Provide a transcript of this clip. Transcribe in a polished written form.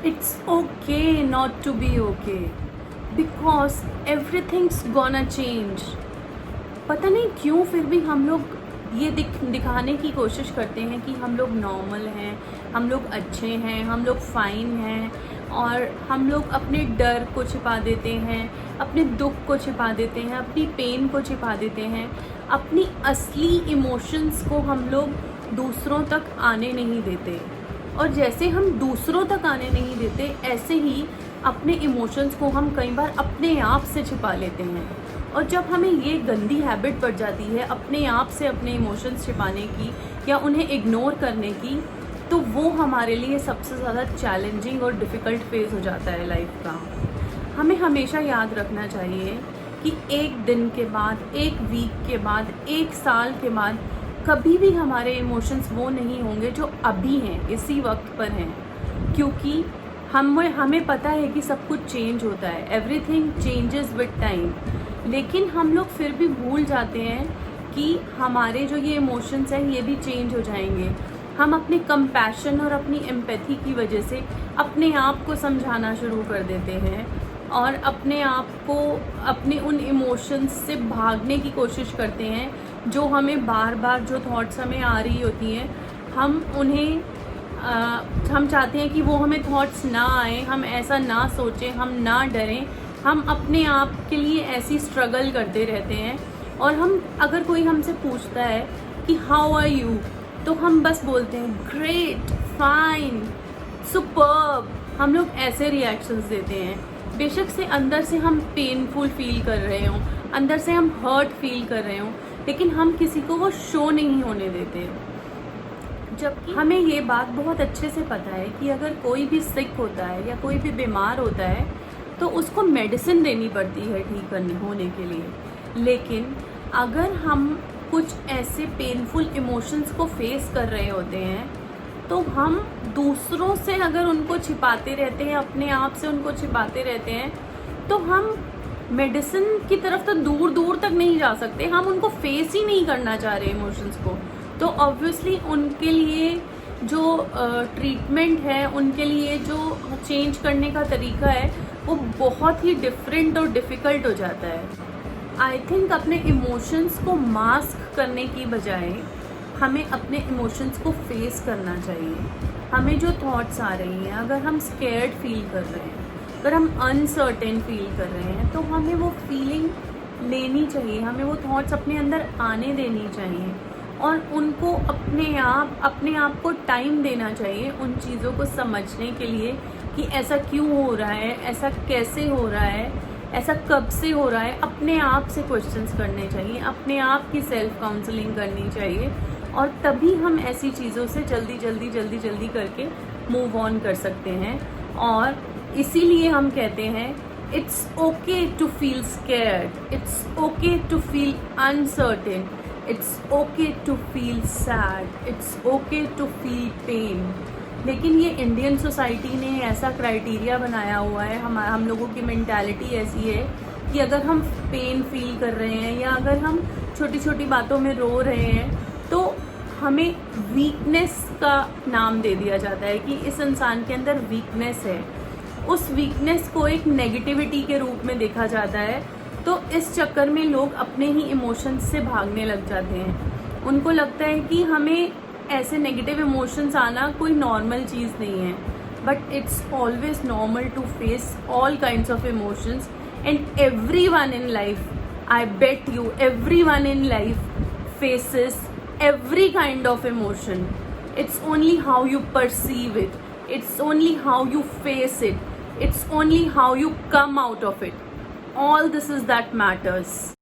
It's okay not to be okay because everything's gonna change. पता नहीं क्यों फिर भी हम लोग ये दिखाने की कोशिश करते हैं कि हम लोग नॉर्मल हैं, हम लोग अच्छे हैं, हम लोग फाइन हैं, और हम लोग अपने डर को छिपा देते हैं, अपने दुख को छिपा देते हैं, अपनी पेन को छिपा देते हैं, अपनी असली इमोशंस को हम लोग दूसरों तक आने नहीं देते। और जैसे हम दूसरों तक आने नहीं देते, ऐसे ही अपने इमोशंस को हम कई बार अपने आप से छिपा लेते हैं। और जब हमें ये गंदी हैबिट पड़ जाती है अपने आप से अपने इमोशंस छिपाने की या उन्हें इग्नोर करने की, तो वो हमारे लिए सबसे ज़्यादा चैलेंजिंग और डिफ़िकल्ट फेज़ हो जाता है लाइफ का। हमें हमेशा याद रखना चाहिए कि एक दिन के बाद, एक वीक के बाद, एक साल के बाद कभी भी हमारे इमोशंस वो नहीं होंगे जो अभी हैं, इसी वक्त पर हैं। क्योंकि हमें पता है कि सब कुछ चेंज होता है, एवरीथिंग चेंजेस विद टाइम। लेकिन हम लोग फिर भी भूल जाते हैं कि हमारे जो ये इमोशंस हैं ये भी चेंज हो जाएंगे। हम अपने कंपैशन और अपनी एम्पैथी की वजह से अपने आप को समझाना शुरू कर देते हैं और अपने आप को अपने उन इमोशंस से भागने की कोशिश करते हैं जो हमें बार बार, जो थॉट्स हमें आ रही होती हैं, हम उन्हें हम चाहते हैं कि वो हमें थॉट्स ना आए, हम ऐसा ना सोचें, हम ना डरें। हम अपने आप के लिए ऐसी स्ट्रगल करते रहते हैं। और हम, अगर कोई हमसे पूछता है कि हाउ आर यू, तो हम बस बोलते हैं ग्रेट, फाइन, सुपर्ब। हम लोग ऐसे रिएक्शंस देते हैं। बेशक से अंदर से हम पेनफुल फील कर रहे हों, अंदर से हम हर्ट फील कर रहे हों, लेकिन हम किसी को वो शो नहीं होने देते। जबकि हमें ये बात बहुत अच्छे से पता है कि अगर कोई भी सिक होता है या कोई भी बीमार होता है तो उसको मेडिसिन देनी पड़ती है ठीक करने होने के लिए। लेकिन अगर हम कुछ ऐसे पेनफुल इमोशंस को फेस कर रहे होते हैं तो हम दूसरों से अगर उनको छिपाते रहते हैं, अपने आप से उनको छिपाते रहते हैं, तो हम मेडिसिन की तरफ तो दूर दूर तक नहीं जा सकते। हम उनको फेस ही नहीं करना चाह रहे इमोशंस को। तो ऑब्वियसली उनके लिए जो ट्रीटमेंट है, उनके लिए जो चेंज करने का तरीका है, वो बहुत ही डिफरेंट और डिफ़िकल्ट हो जाता है। आई थिंक अपने इमोशंस को मास्क करने की बजाय हमें अपने इमोशंस को फेस करना चाहिए। हमें जो थॉट्स आ रही हैं, अगर हम स्केर्ड फील कर रहे हैं, अगर हम अनसर्टेन फील कर रहे हैं, तो हमें वो फीलिंग लेनी चाहिए, हमें वो थॉट्स अपने अंदर आने देनी चाहिए और उनको अपने आप को टाइम देना चाहिए उन चीज़ों को समझने के लिए कि ऐसा क्यों हो रहा है, ऐसा कैसे हो रहा है, ऐसा कब से हो रहा है। अपने आप से क्वेश्चंस करने चाहिए, अपने आप की सेल्फ काउंसलिंग करनी चाहिए, और तभी हम ऐसी चीज़ों से जल्दी करके मूव ऑन कर सकते हैं। और इसीलिए हम कहते हैं it's okay to feel scared, it's okay to feel uncertain, it's okay to feel sad, it's okay to feel pain. लेकिन ये इंडियन सोसाइटी ने ऐसा क्राइटेरिया बनाया हुआ है, हम लोगों की मेंटालिटी ऐसी है कि अगर हम पेन फील कर रहे हैं या अगर हम छोटी छोटी बातों में रो रहे हैं तो हमें वीकनेस का नाम दे दिया जाता है कि इस इंसान के अंदर वीकनेस है। उस वीकनेस को एक नेगेटिविटी के रूप में देखा जाता है। तो इस चक्कर में लोग अपने ही इमोशंस से भागने लग जाते हैं। उनको लगता है कि हमें ऐसे नेगेटिव इमोशंस आना कोई नॉर्मल चीज़ नहीं है, but it's always normal to face all kinds of emotions. And everyone in life, I bet you, everyone in life faces every kind of emotion. It's only how you perceive it. It's only how you face it. It's only how you come out of it. All this is that matters.